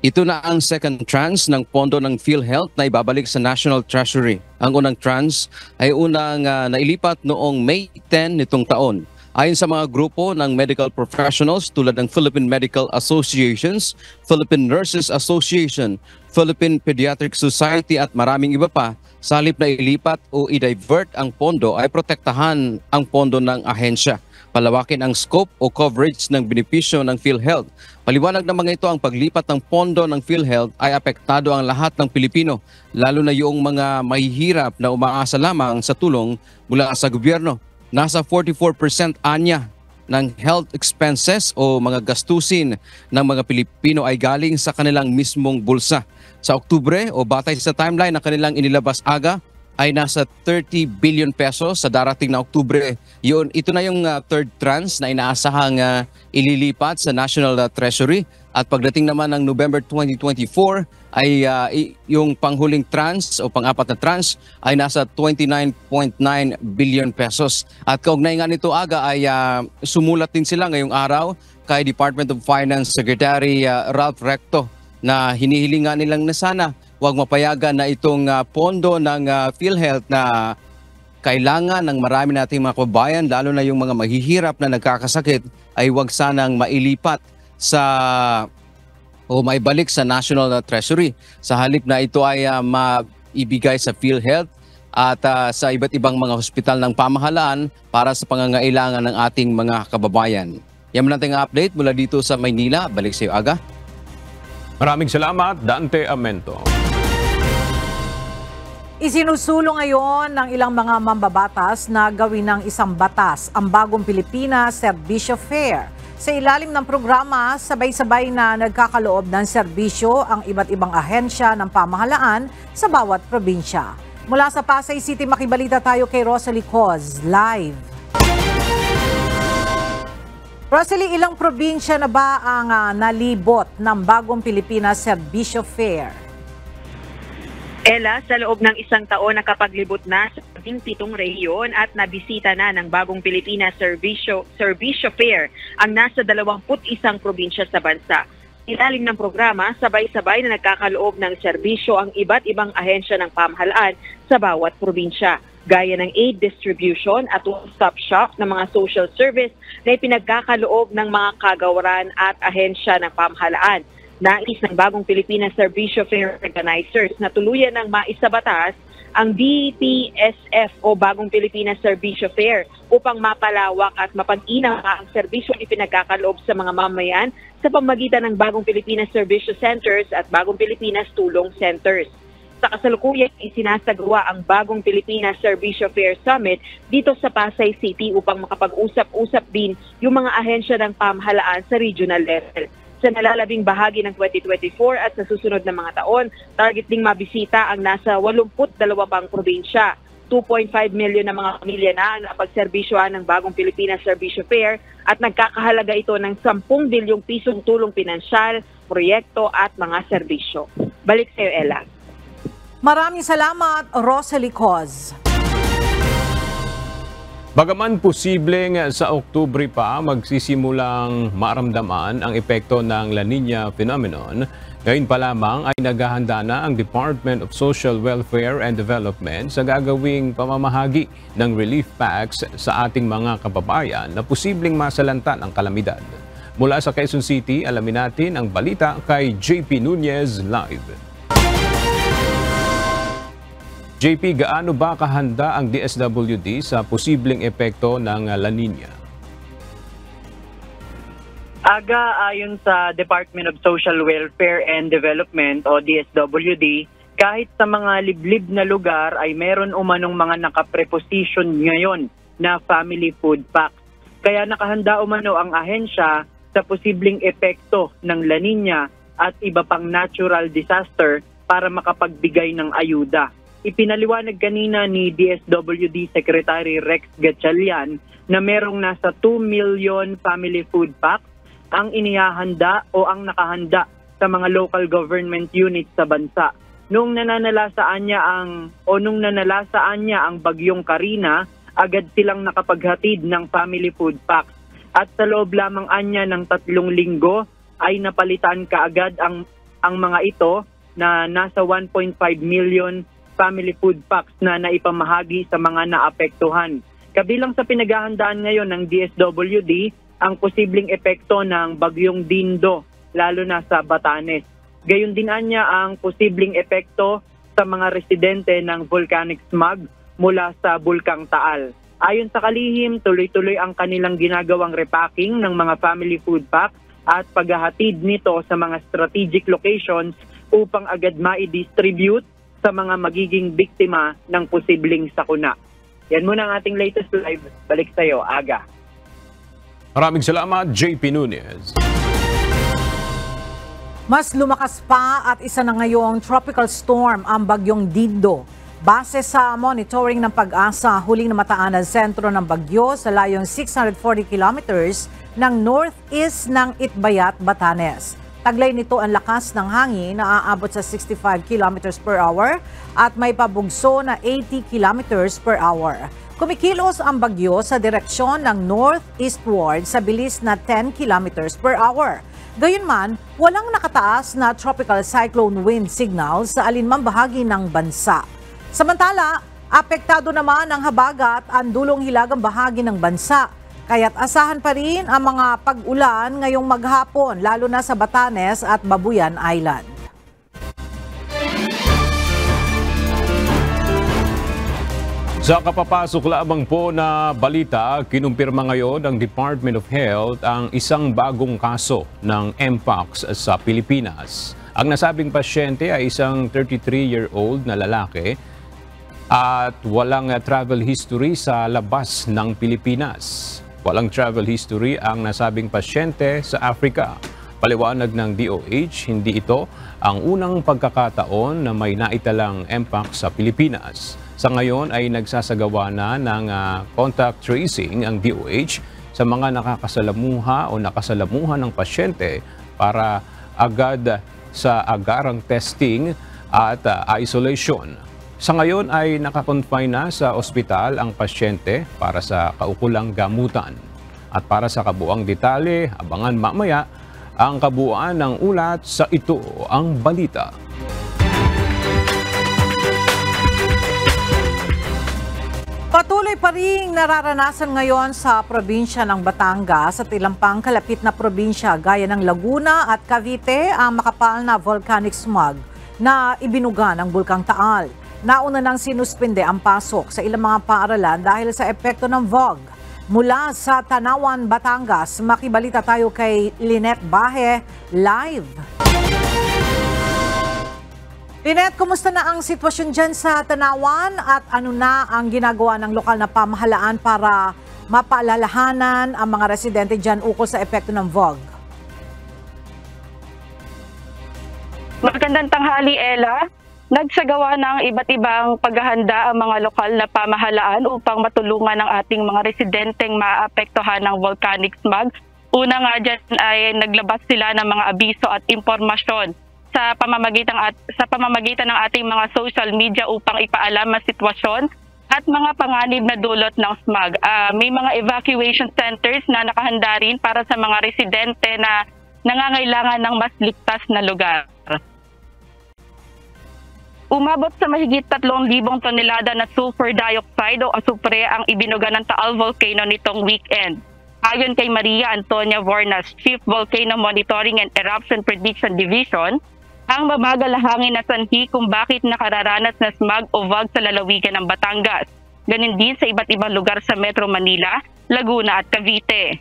Ito na ang second tranche ng pondo ng PhilHealth na ibabalik sa National Treasury. Ang unang tranche ay unang nailipat noong May 10 nitong taon. Ayon sa mga grupo ng medical professionals tulad ng Philippine Medical Associations, Philippine Nurses Association, Philippine Pediatric Society at maraming iba pa, sa halip na ilipat o i-divert ang pondo ay protektahan ang pondo ng ahensya. palawakin ang scope o coverage ng benepisyo ng PhilHealth. Paliwanag ng mga ito, ang paglipat ng pondo ng PhilHealth ay apektado ang lahat ng Pilipino, lalo na yung mga mahihirap na umaasa lamang sa tulong mula sa gobyerno. Nasa 44% anya ng health expenses o mga gastusin ng mga Pilipino ay galing sa kanilang mismong bulsa. Sa Oktubre o batay sa timeline na kanilang inilabas aga, ay nasa 30 billion pesos sa darating na Oktubre. Ito na yung third tranche na inaasahang ililipat sa National Treasury. At pagdating naman ng November 2024 ay yung panghuling tranche o pang-apat na tranche ay nasa 29.9 billion pesos. At kaugnay nga nito aga ay sumulat din sila ngayong araw kay Department of Finance Secretary Ralph Recto na hinihilingan nilang na sana huwag mapayagan na itong pondo ng PhilHealth na kailangan ng marami nating mga kababayan, lalo na yung mga mahihirap na nagkakasakit, ay huwag sanang mailipat sa o maibalik sa National Treasury. Sa halip na ito ay maibigay sa PhilHealth at sa iba't ibang mga hospital ng pamahalaan para sa pangangailangan ng ating mga kababayan. Yan man natin ang update mula dito sa Maynila. Balik sa iyo, Aga. Maraming salamat, Dante Amento. Isinusulong ngayon ng ilang mga mambabatas na gawin ng isang batas ang Bagong Pilipinas Serbisyo Fair. Sa ilalim ng programa, sabay-sabay na nagkakaloob ng serbisyo ang iba't ibang ahensya ng pamahalaan sa bawat probinsya. Mula sa Pasay City, makibalita tayo kay Rosalie Coz, live. Rosalie, ilang probinsya na ba ang nalibot ng Bagong Pilipinas Serbisyo Fair? Ella, sa loob ng isang taon nakapaglibot na sa 17 rehiyon at nabisita na ng Bagong Pilipinas Serbisyo Fair ang nasa 21 probinsya sa bansa. Ilalim ng programa, sabay-sabay na nagkakaloob ng serbisyo ang iba't ibang ahensya ng pamahalaan sa bawat probinsya, gaya ng aid distribution at one-stop shop ng mga social service na ipinagkakaloob ng mga kagawaran at ahensya ng pamahalaan. Nais ng Bagong Pilipinas Serbisyo Fair Organizers na tuluyan ng maisabatas ang BPSF o Bagong Pilipinas Serbisyo Fair upang mapalawak at mapag-inaw ang serbisyo ipinagkakaloob sa mga mamayan sa pamamagitan ng Bagong Pilipinas Serbisyo Centers at Bagong Pilipinas Tulong Centers. Sa kasalukuyan, isinasagawa ang Bagong Pilipinas Serbisyo Fair Summit dito sa Pasay City upang makapag-usap-usap din yung mga ahensya ng pamahalaan sa regional level. Sa nalalabing bahagi ng 2024 at sa susunod na mga taon, target ding mabisita ang nasa 82 pang probinsya. 2.5 million na mga pamilya na ang napagserbisyuhan ng Bagong Pilipinas Serbisyo Fair at nagkakahalaga ito ng 10 bilyong pisong tulong pinansyal, proyekto at mga serbisyo. Balik sa iyo, Ella. Maraming salamat, Rosalie Coz. Bagaman posibleng sa Oktubre pa magsisimulang maramdaman ang epekto ng La Nina phenomenon, ngayon pa lamang ay naghahanda na ang Department of Social Welfare and Development sa gagawing pamamahagi ng relief packs sa ating mga kababayan na posibleng masalanta ng kalamidad. Mula sa Quezon City, alamin natin ang balita kay JP Nunez live. JP, gaano ba kahanda ang DSWD sa posibleng epekto ng La Nina? Aga, ayon sa Department of Social Welfare and Development o DSWD, kahit sa mga liblib na lugar ay meron umanong mga nakapreposition ngayon na family food packs. Kaya nakahanda umano ang ahensya sa posibleng epekto ng La Nina at iba pang natural disaster para makapagbigay ng ayuda. Ipinaliwanag kanina ni DSWD Secretary Rex Gatchalian na merong nasa 2 million family food packs ang inihahanda o ang nakahanda sa mga local government units sa bansa. Nung nananalasaan niya ang bagyong Karina, agad silang nakapaghatid ng family food packs. At sa loob lamang anya ng 3 linggo ay napalitan kaagad ang mga ito na nasa 1.5 million family food packs na naipamahagi sa mga naapektuhan. Kabilang sa pinaghahandaan ngayon ng DSWD ang posibleng epekto ng bagyong Dindo, lalo na sa Batanes. Gayon din anya ang posibleng epekto sa mga residente ng volcanic smog mula sa Bulkang Taal. Ayon sa kalihim, tuloy-tuloy ang kanilang ginagawang repacking ng mga family food pack at paghahatid nito sa mga strategic locations upang agad mai-distribute sa mga magiging biktima ng posibleng sakuna. Yan muna ang ating latest live. Balik sa iyo, Aga. Maraming salamat, JP Nunez. Mas lumakas pa at isa na ngayong tropical storm ang bagyong Dido. Base sa monitoring ng Pag-asa, huling namataan ang sentro ng bagyo sa layong 640 kilometers ng northeast ng Itbayat, Batanes. Taglay nito ang lakas ng hangin na aabot sa 65 kilometers per hour at may pabugso na 80 kilometers per hour. Kumikilos ang bagyo sa direksyon ng northeastward sa bilis na 10 kilometers per hour. Gayunman, walang nakataas na tropical cyclone wind signal sa alinmang bahagi ng bansa. Samantala, apektado naman ang habagat ang dulong hilagang bahagi ng bansa. Kaya't asahan pa rin ang mga pag-ulan ngayong maghapon, lalo na sa Batanes at Babuyan Island. Sa kapapasok lamang po na balita, kinumpirma ngayon ng Department of Health ang isang bagong kaso ng Mpox sa Pilipinas. Ang nasabing pasyente ay isang 33-year-old na lalaki at walang travel history sa labas ng Pilipinas. Walang travel history ang nasabing pasyente sa Africa. Paliwanag ng DOH, hindi ito ang unang pagkakataon na may naitalang Mpox sa Pilipinas. Sa ngayon ay nagsasagawa na ng contact tracing ang DOH sa mga nakakasalamuha o nakasalamuha ng pasyente para agad sa agarang testing at isolation. Sa ngayon ay nakakonfine na sa ospital ang pasyente para sa kaukulang gamutan. At para sa kabuuang detalye, abangan mamaya ang kabuuan ng ulat sa Ito ang Balita. Patuloy pa rin nararanasan ngayon sa probinsya ng Batangas at ilang pang kalapit na probinsya gaya ng Laguna at Cavite ang makapal na volcanic smog na ibinuga ng Bulkang Taal. Nauna nang sinuspinde ang pasok sa ilang mga paaralan dahil sa epekto ng VOG. Mula sa Tanawan, Batangas, makibalita tayo kay Lynette Bahe live. Lynette, kumusta na ang sitwasyon dyan sa Tanawan at ano na ang ginagawa ng lokal na pamahalaan para mapaalalahanan ang mga residente dyan ukol sa epekto ng VOG? Magandang tanghali, Ella. Nagsagawa ng iba't ibang paghahanda ang mga lokal na pamahalaan upang matulungan ang ating mga residenteng maapektuhan ng volcanic smog. Una nga dyan ay naglabas sila ng mga abiso at impormasyon sa pamamagitan ng ating mga social media upang ipaalam ang sitwasyon at mga panganib na dulot ng smog. May mga evacuation centers na nakahanda rin para sa mga residente na nangangailangan ng mas ligtas na lugar. Umabot sa mahigit 3,000 tonelada na sulfur dioxide o asupre ang ibinuga ng Taal Volcano nitong weekend. Ayon kay Maria Antonia Vornas, Chief Volcano Monitoring and Eruption Prediction Division, ang mabagal na hangin na sanhi kung bakit nakararanas na smog o VOG sa lalawigan ng Batangas. Ganon din sa iba't ibang lugar sa Metro Manila, Laguna at Cavite.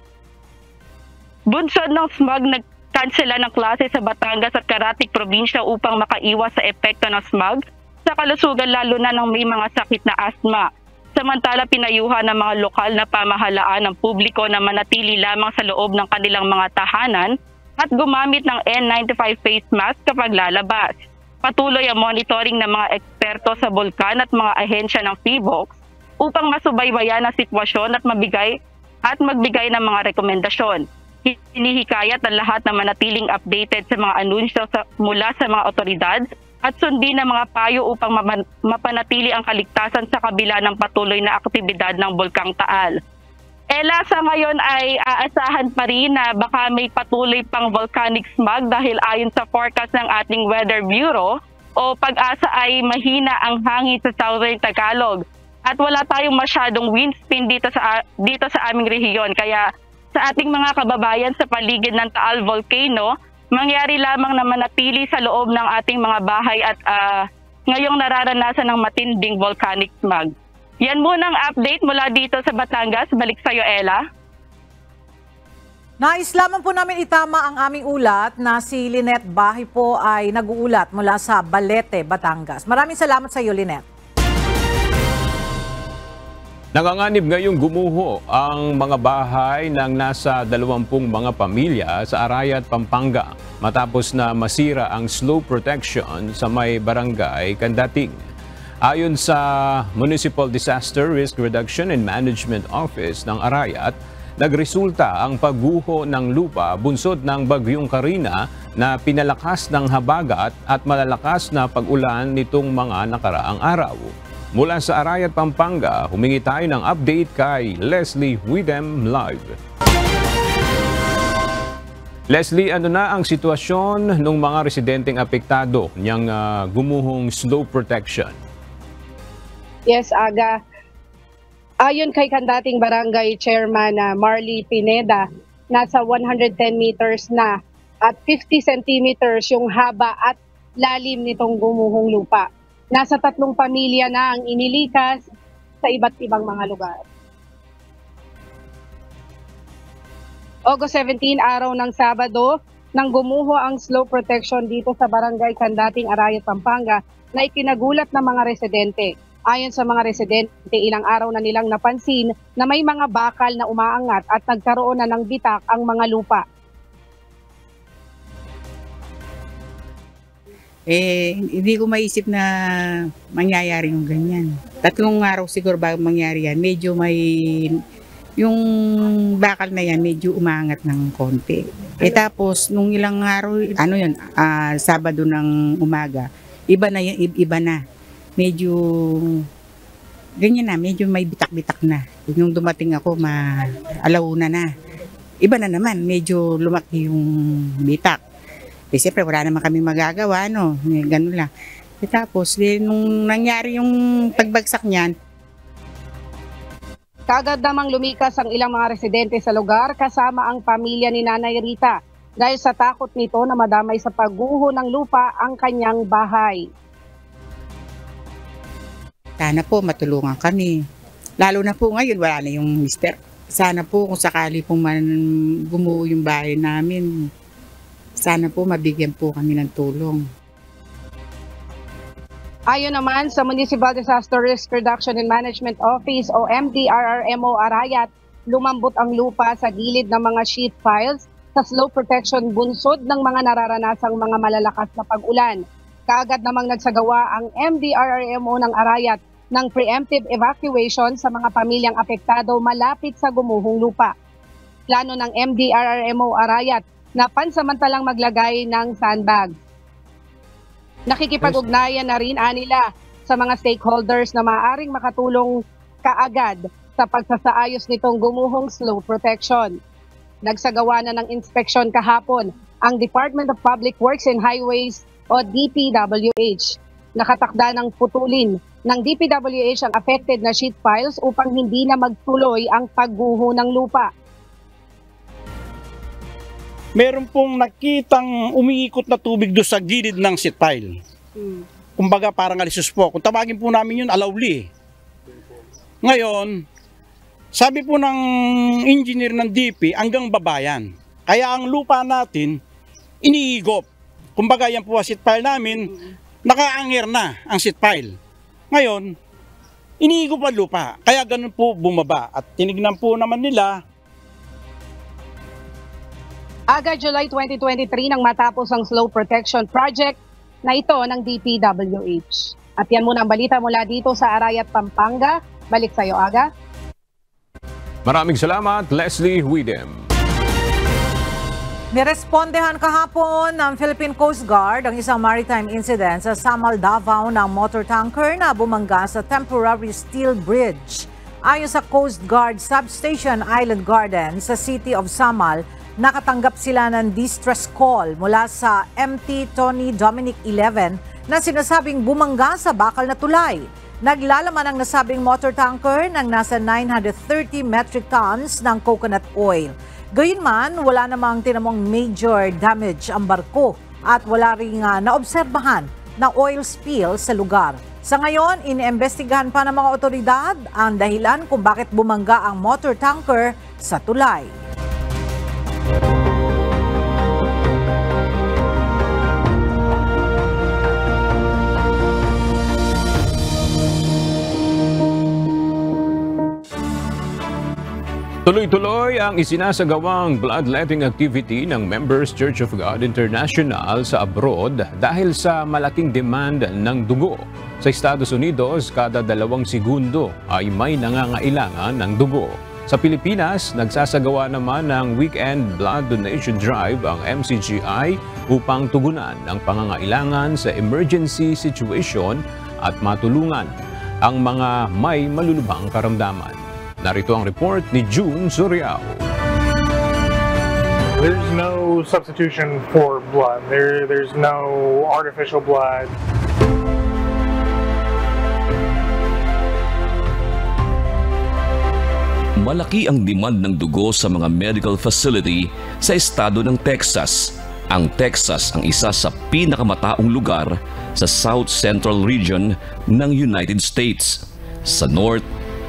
Bunsod ng smog, nagkansela ng klase sa Batangas at Caratic Probinsya upang makaiwas sa epekto ng smog sa kalusugan lalo na ng may mga sakit na asthma. Samantala, pinayuhan ng mga lokal na pamahalaan ng publiko na manatili lamang sa loob ng kanilang mga tahanan at gumamit ng N95 face mask kapag lalabas. Patuloy ang monitoring ng mga eksperto sa bulkan at mga ahensya ng PHIVOLCS upang masubaybayan ang sitwasyon at magbigay ng mga rekomendasyon. Hinihikayat ang lahat na manatiling updated sa mga anunsyo mula sa mga otoridad at sundin ang mga payo upang mapanatili ang kaligtasan sa kabila ng patuloy na aktibidad ng Bulkang Taal. Ella, sa ngayon ay aasahan pa rin na baka may patuloy pang volcanic smog dahil ayon sa forecast ng ating Weather Bureau o Pag-asa ay mahina ang hangin sa Southern Tagalog at wala tayong masyadong wind speed dito sa aming rehiyon. Kaya sa ating mga kababayan sa paligid ng Taal Volcano, mangyari lamang na manatili sa loob ng ating mga bahay at ngayong nararanasan ng matinding volcanic smog. Yan muna ang update mula dito sa Batangas. Balik sa'yo, Ella. Nais lamang po namin itama ang aming ulat na si Lynette Bahay po ay nag-uulat mula sa Balete, Batangas. Maraming salamat sa iyo, Lynette. Nanganganib ngayong gumuho ang mga bahay ng nasa 20 mga pamilya sa Arayat, Pampanga matapos na masira ang slope protection sa may barangay Kandating. Ayon sa Municipal Disaster Risk Reduction and Management Office ng Arayat, nagresulta ang pagguho ng lupa bunsod ng Bagyong Karina na pinalakas ng habagat at malalakas na pag-ulan nitong mga nakaraang araw. Mula sa Arayat, Pampanga, humingi tayo ng update kay Leslie Widem Live. Leslie, ano na ang sitwasyon ng mga residenteng apektado niyang gumuhong slope protection? Yes, Aga. Ayon kay kandating barangay chairman Marley Pineda, nasa 110 meters na at 50 centimeters yung haba at lalim nitong gumuhong lupa. Nasa 3 pamilya na ang inilikas sa iba't ibang mga lugar. August 17, araw ng Sabado, nang gumuho ang slope protection dito sa barangay Kandating, Arayat, Pampanga na ikinagulat ng mga residente. Ayon sa mga residente, ilang araw na nilang napansin na may mga bakal na umaangat at nagkaroon na ng bitak ang mga lupa. Hindi ko maisip na mangyayari yung ganyan. 3 araw siguro bago mangyari yan, medyo may, yung bakal na yan medyo umangat ng konti. Tapos nung ilang araw, Sabado ng umaga, iba na. Medyo ganyan na, medyo may bitak-bitak na. Nung dumating ako, alauna na. Iba na naman, medyo lumaki yung bitak. Siyempre, wala naman kami magagawa, no? Ganun lang. Tapos, nung nangyari yung pagbagsak niyan, kagad namang lumikas ang ilang mga residente sa lugar kasama ang pamilya ni Nanay Rita dahil sa takot nito na madamay sa pagguho ng lupa ang kanyang bahay. sana po matulungan kami. Lalo na po ngayon, wala na yung mister. Sana po kung sakali po man gumuho yung bahay namin, sana po mabigyan po kami ng tulong. Ayon naman sa Municipal Disaster Risk Reduction and Management Office o MDRRMO Arayat, lumambot ang lupa sa gilid ng mga sheet piles sa slope protection bunsod ng mga nararanasang mga malalakas na pag-ulan. Kaagad namang nagsagawa ang MDRRMO ng Arayat ng preemptive evacuation sa mga pamilyang apektado malapit sa gumuhong lupa. Plano ng MDRRMO Arayat na pansamantalang maglagay ng sandbag. Nakikipag-ugnayan na rin nila sa mga stakeholders na maaaring makatulong kaagad sa pagsasaayos nitong gumuhong slope protection. Nagsagawa na ng inspeksyon kahapon ang Department of Public Works and Highways o DPWH. Nakatakda ng putulin ng DPWH ang affected na sheet piles upang hindi na magtuloy ang pagguho ng lupa. Meron pong nakitang umiikot na tubig doon sa gilid ng sheet pile. Kumbaga parang alisus po. Kung tawagin po namin yun, alawli. Ngayon, sabi po ng engineer ng DP, hanggang babayan. Kaya ang lupa natin, iniigop. Kumbaga yan po ang sheet pile namin, nakaangir na ang sheet pile. Ngayon, iniigop ang lupa. Kaya ganun po bumaba. At tinignan po naman nila, Aga July 2023 nang matapos ang slope protection project na ito ng DPWH. At yan muna ang balita mula dito sa Arayat, Pampanga. Balik sa iyo, Aga. Maraming salamat, Leslie Widem. Nirespondehan kahapon ng Philippine Coast Guard ang isang maritime incident sa Samal, Davao ng motor tanker na bumangga sa temporary steel bridge. Ayon sa Coast Guard Substation Island Garden sa City of Samal, nakatanggap sila ng distress call mula sa MT Tony Dominic 11 na sinasabing bumangga sa bakal na tulay. Naglalaman ang nasabing motor tanker ng nasa 930 metric tons ng coconut oil. Gayunman, wala namang tinamong major damage ang barko at wala ring naobserbahan na oil spill sa lugar. Sa ngayon, iniimbestigahan pa ng mga otoridad ang dahilan kung bakit bumangga ang motor tanker sa tulay. Tuloy-tuloy ang isinasagawang bloodletting activity ng Members Church of God International sa abroad dahil sa malaking demand ng dugo. Sa Estados Unidos, kada 2 segundo ay may nangangailangan ng dugo. Sa Pilipinas, nagsasagawa naman ng weekend blood donation drive ang MCGI upang tugunan ang pangangailangan sa emergency situation at matulungan ang mga may malulubhang karamdaman. Narito ang report ni June Suriao. There's no substitution for blood. There's no artificial blood. Malaki ang demand ng dugo sa mga medical facility sa estado ng Texas. Ang Texas ang isa sa pinakamataong lugar sa South Central region ng United States. Sa North,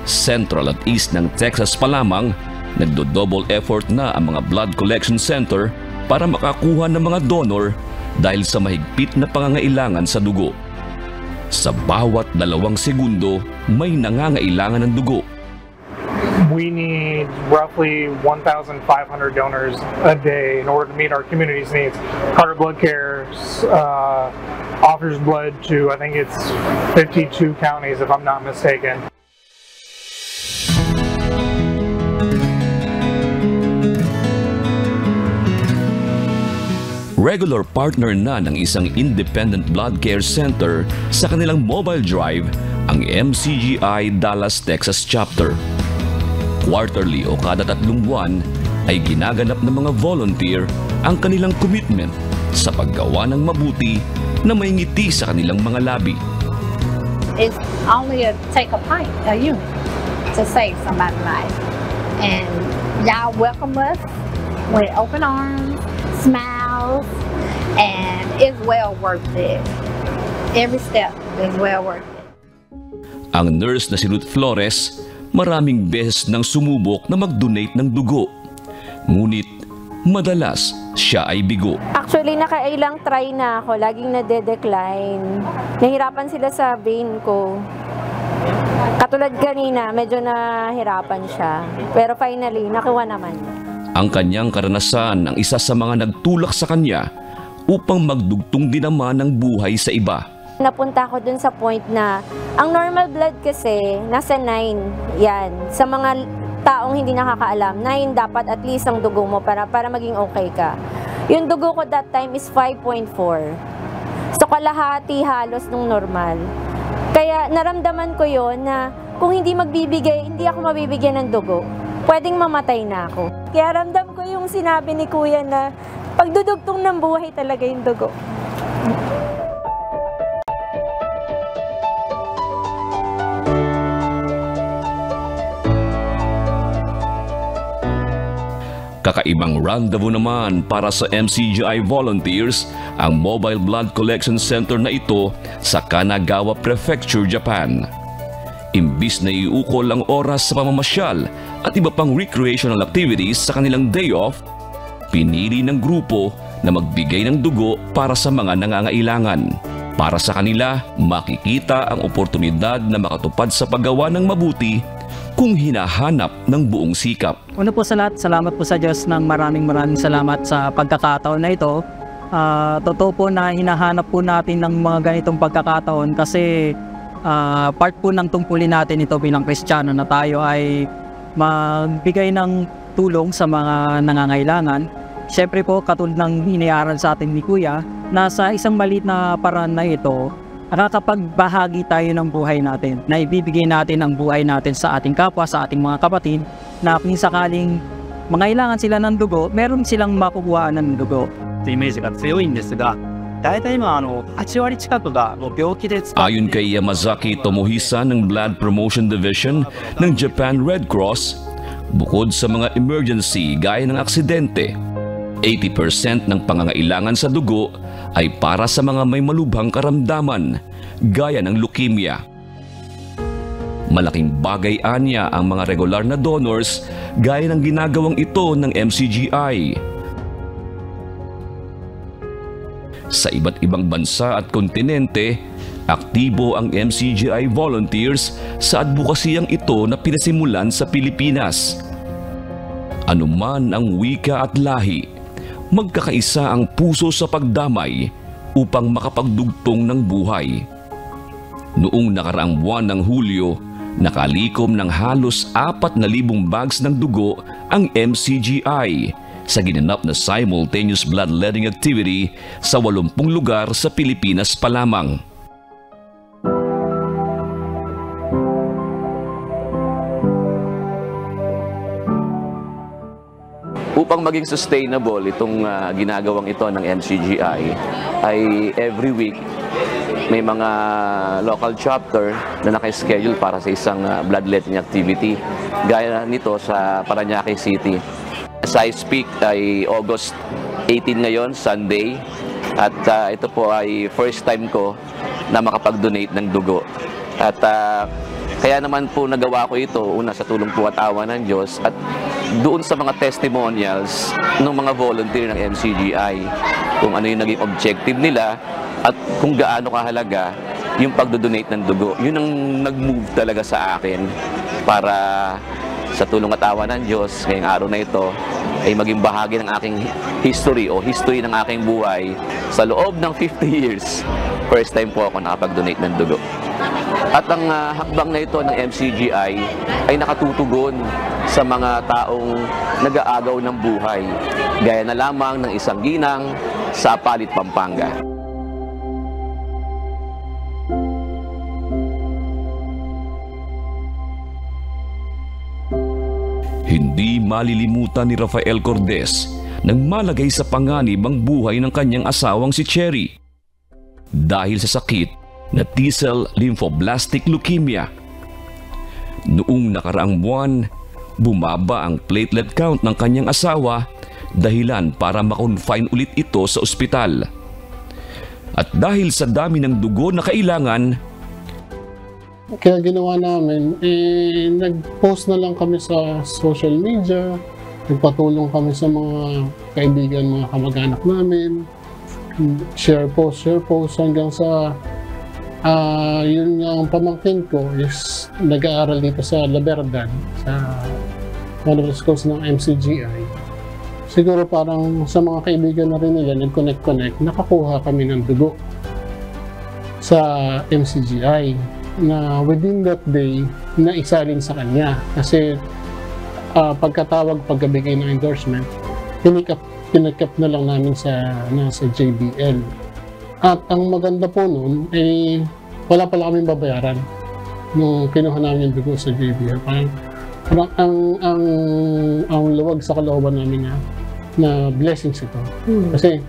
Central at East ng Texas pa lamang, nagdo-double effort na ang mga blood collection center para makakuha ng mga donor dahil sa mahigpit na pangangailangan sa dugo. Sa bawat 2 segundo, may nangangailangan ng dugo. We need roughly 1,500 donors a day in order to meet our community's needs. Carter Blood Care offers blood to, I think it's 52 counties if I'm not mistaken. Regular partner na ng isang independent blood care center sa kanilang mobile drive, ang MCGI Dallas, Texas chapter. Quarterly o kada 3 buwan ay ginaganap ng mga volunteer ang kanilang commitment sa paggawa ng mabuti na may ngiti sa kanilang mga labi. It's only take a pint of you to save somebody's life. And y'all welcome us with open arms, smiles, and it's well worth it. Every step is well worth it. Ang nurse na si Ruth Flores, maraming beses nang sumubok na mag-donate ng dugo. Ngunit madalas siya ay bigo. Actually, nakailang try na ako. Laging nade-decline. Nahirapan sila sa vein ko. Katulad kanina, medyo nahirapan siya. Pero finally, nakuha naman. Ang kanyang karanasan ang isa sa mga nagtulak sa kanya upang magdugtong din naman ng buhay sa iba. Napunta ako dun sa point na ang normal blood kasi nasa 9 yan. Sa mga taong hindi nakakaalam, 9 dapat at least ang dugo mo para maging okay ka. Yung dugo ko that time is 5.4. So kalahati halos nung normal. Kaya naramdaman ko yon na kung hindi ako mabibigyan ng dugo, pwedeng mamatay na ako. Kaya ramdam ko yung sinabi ni Kuya na pagdudugtong ng buhay talaga yung dugo. Kakaibang rendezvous naman para sa MCGI volunteers ang Mobile Blood Collection Center na ito sa Kanagawa Prefecture, Japan. Imbis na iukol ang oras sa pamamasyal at iba pang recreational activities sa kanilang day off, pinili ng grupo na magbigay ng dugo para sa mga nangangailangan. Para sa kanila, makikita ang oportunidad na makatupad sa paggawa ng mabuti kung hinahanap ng buong sikap. Una po sa lahat, salamat po sa Diyos ng maraming salamat sa pagkakataon na ito. Totoo po na hinahanap po natin ng mga ganitong pagkakataon kasi part po ng tungkulin natin ito bilang Kristiyano na tayo ay magbigay ng tulong sa mga nangangailangan. Siyempre po, katulad ng iniaral sa atin ni Kuya, na sa isang maliit na paraan na ito, nakakapagbahagi tayo ng buhay natin, na ibibigay natin ang buhay natin sa ating kapwa, sa ating mga kapatid, na kung sakaling mangailangan sila ng dugo, meron silang makukuhaan ng dugo. Ayon kay Yamazaki Tomohisa ng Blood Promotion Division ng Japan Red Cross, bukod sa mga emergency gaya ng aksidente, 80% ng pangangailangan sa dugo ay para sa mga may malubhang karamdaman gaya ng leukemia. Malaking bagay anya ang mga regular na donors gaya ng ginagawang ito ng MCGI. Sa iba't ibang bansa at kontinente, aktibo ang MCGI volunteers sa advokasiyang ito na pinasimulan sa Pilipinas. Anuman ang wika at lahi, magkakaisa ang puso sa pagdamay upang makapagdugtong ng buhay. Noong nakaraang buwan ng Hulyo, nakalikom ng halos 4,000 bags ng dugo ang MCGI sa ginanap na simultaneous bloodletting activity sa 80 lugar sa Pilipinas pa lamang. Upang maging sustainable itong ginagawang ito ng MCGI ay every week may mga local chapter na naka-schedule para sa isang bloodletting activity. Gaya nito sa Parañaque City. As I speak ay August 18 ngayon, Sunday. At ito po ay first time ko na makapag-donate ng dugo. At kaya naman po nagawa ko ito, una sa tulong po at awa ng Diyos, at doon sa mga testimonials ng mga volunteer ng MCGI, kung ano yung naging objective nila at kung gaano kahalaga yung pagdodonate ng dugo. Yun ang nag-move talaga sa akin para sa tulong at awa ng Diyos ngayong araw na ito ay maging bahagi ng aking history o history ng aking buhay sa loob ng 50 years. First time po ako nakapag-donate ng dugo. At ang hakbang na ito ng MCGI ay nakatutugon sa mga taong nag-aagaw ng buhay, gaya na lamang ng isang ginang sa Apalit, Pampanga. Hindi malilimutan ni Rafael Cordes nang malagay sa panganib ang buhay ng kanyang asawang si Cherry dahil sa sakit na T-cell lymphoblastic leukemia. Noong nakaraang buwan, bumaba ang platelet count ng kanyang asawa dahilan para ma-confine ulit ito sa ospital. At dahil sa dami ng dugo na kailangan, kaya ginawa namin, nag-post na lang kami sa social media, nagpatulong kami sa mga kaibigan, mga kamag-anak namin, share post hanggang sa yun yung pamangkin ko is nag-aaral dito sa La Verdad, sa one of the schools ng MCGI. Siguro parang sa mga kaibigan na rin nila, nag-connect, nakakuha kami ng dugo sa MCGI. Na within that day, naisalin sa kanya. Kasi pagkatawag, pagkabigay ng endorsement, pinikap na lang namin sa JBL. At ang maganda po noon, wala pala kaming babayaran nung kinuha namin yung dugo sa JBL. Parang ang luwag sa kalooban namin na blessings ito. Kasi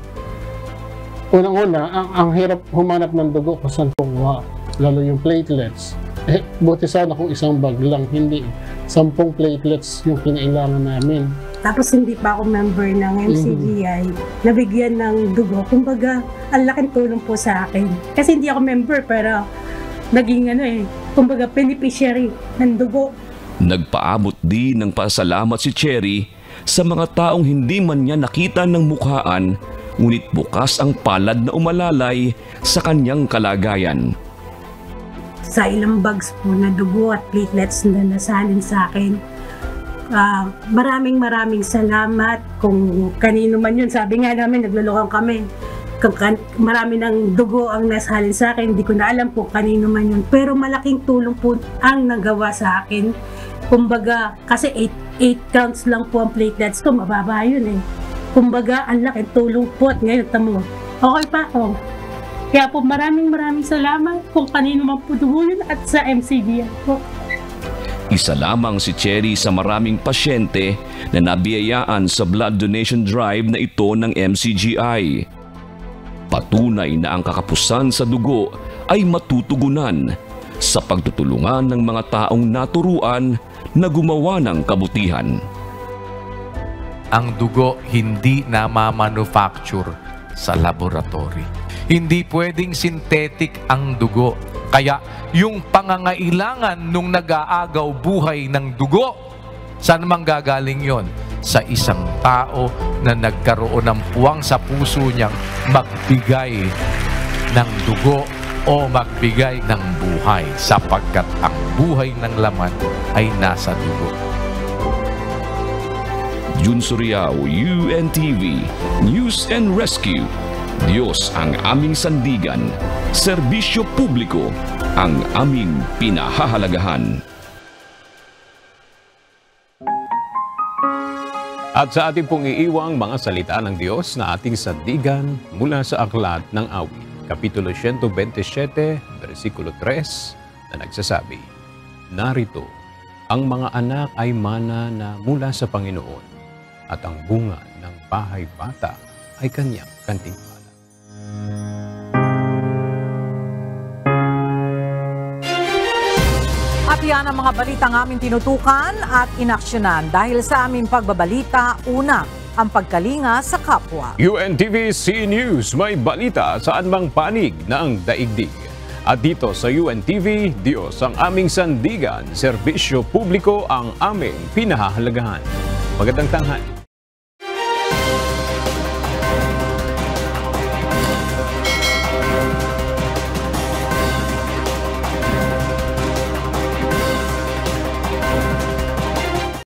unang-una, ang hirap humanap ng dugo kung saan kuha. Lalo yung platelets. Buti sana kung isang bag lang, hindi. 10 platelets yung kinailangan namin. Tapos hindi pa ako member ng MCGI, nabigyan ng dugo. Kumbaga, ang laking tulong po sa akin. Kasi hindi ako member, pero naging kumbaga beneficiary ng dugo. Nagpaabot din ng pasalamat si Cherry sa mga taong hindi man niya nakita ng mukhaan, ngunit bukas ang palad na umalalay sa kanyang kalagayan. Sa ilang bags po na dugo at platelets na nasalin sa akin. Maraming salamat kung kanino man yun. Sabi nga namin, naglulokang kami. Marami ng dugo ang nasalin sa akin. Hindi ko na alam po kanino man yun. Pero malaking tulong po ang nagawa sa akin. Kumbaga, kasi 8 counts lang po ang platelets ko. Mababa yun . Kumbaga, ang laking tulong po. At ngayon, tamo, okay pa ako. Kaya po maraming salamat kung kanino man po dugo yun at sa MCGI po. Isa lamang si Cherry sa maraming pasyente na nabiyayaan sa blood donation drive na ito ng MCGI. Patunay na ang kakapusan sa dugo ay matutugunan sa pagtutulungan ng mga taong naturuan na gumawa ng kabutihan. Ang dugo hindi na ma-manufacture. sa laboratory. Hindi pwedeng synthetic ang dugo. Kaya yung pangangailangan nung nag-aagaw buhay ng dugo, saan manggagaling yon? Sa isang tao na nagkaroon ng puwang sa puso niyang magbigay ng dugo o magbigay ng buhay, sapagkat ang buhay ng laman ay nasa dugo. Jun Suriao, UNTV, News and Rescue. Diyos ang aming sandigan, serbisyo publiko ang aming pinahahalagahan. At sa ating pong iiwang mga salita ng Diyos na ating sandigan mula sa Aklat ng Awit, Kapitulo 127, versikulo 3, na nagsasabi, "Narito, ang mga anak ay mana na mula sa Panginoon, at ang bunga ng bahay bata ay kanyang kantimpala." At yan ang mga balitang aming tinutukan at inaksyonan dahil sa aming pagbabalita, una, ang pagkalinga sa kapwa. UNTV C News, may balita saan mang panig ng daigdig. At dito sa UNTV, Diyos ang aming sandigan, serbisyo publiko ang aming pinahahalagahan. Magandang tanghali.